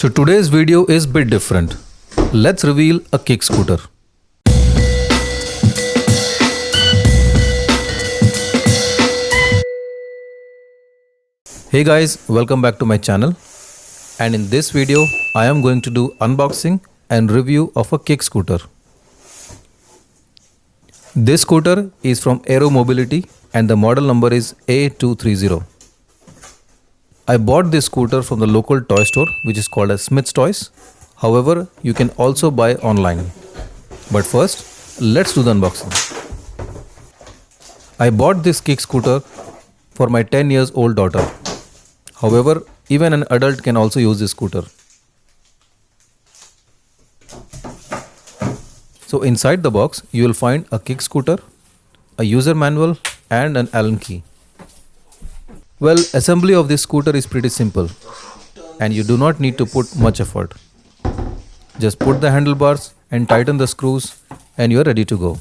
So today's video is a bit different. Let's reveal a kick scooter. Hey guys, welcome back to my channel. And in this video, I am going to do unboxing and review of a kick scooter. This scooter is from AERO Mobility and the model number is A230. I bought this scooter from the local toy store which is called as Smith's Toys. However, you can also buy online. But first, let's do the unboxing. I bought this kick scooter for my 10 years old daughter. However, even an adult can also use this scooter. So inside the box, you will find a kick scooter, a user manual and an Allen key. Well, assembly of this scooter is pretty simple and you do not need to put much effort. Just put the handlebars and tighten the screws and you are ready to go.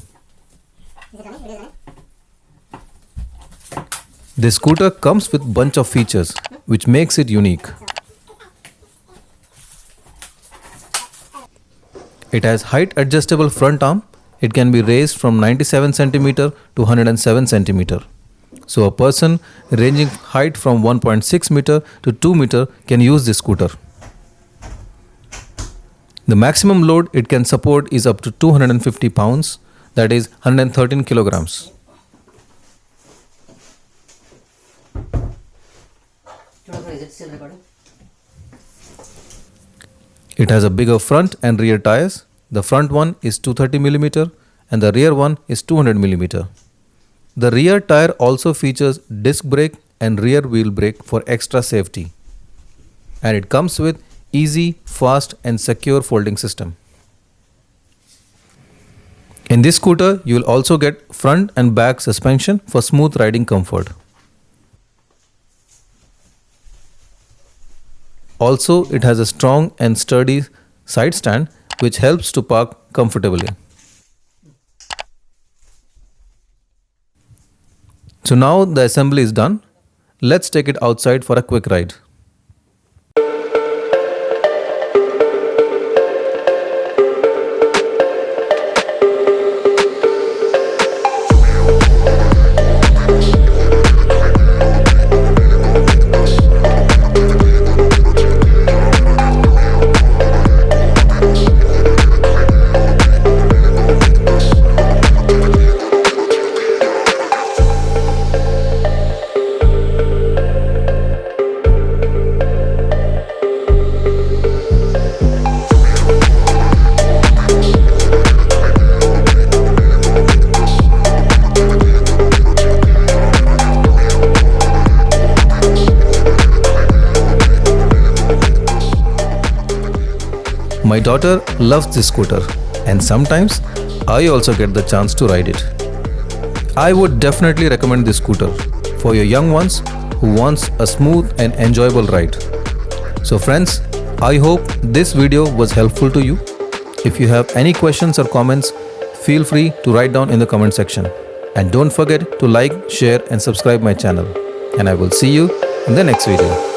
This scooter comes with bunch of features which makes it unique. It has height adjustable front arm. It can be raised from 97 cm to 107 cm. So a person ranging height from 1.6 meter to 2 meter can use this scooter. The maximum load it can support is up to 250 pounds, that is 113 kilograms. It has a bigger front and rear tires. The front one is 230 mm and the rear one is 200 mm. The rear tire also features disc brake and rear wheel brake for extra safety. And it comes with easy, fast and secure folding system. In this scooter, you will also get front and back suspension for smooth riding comfort. Also, it has a strong and sturdy side stand which helps to park comfortably. So now the assembly is done. Let's take it outside for a quick ride. My daughter loves this scooter and sometimes I also get the chance to ride it. I would definitely recommend this scooter for your young ones who wants a smooth and enjoyable ride. So friends, I hope this video was helpful to you. If you have any questions or comments, feel free to write down in the comment section. And don't forget to like, share and subscribe my channel. And I will see you in the next video.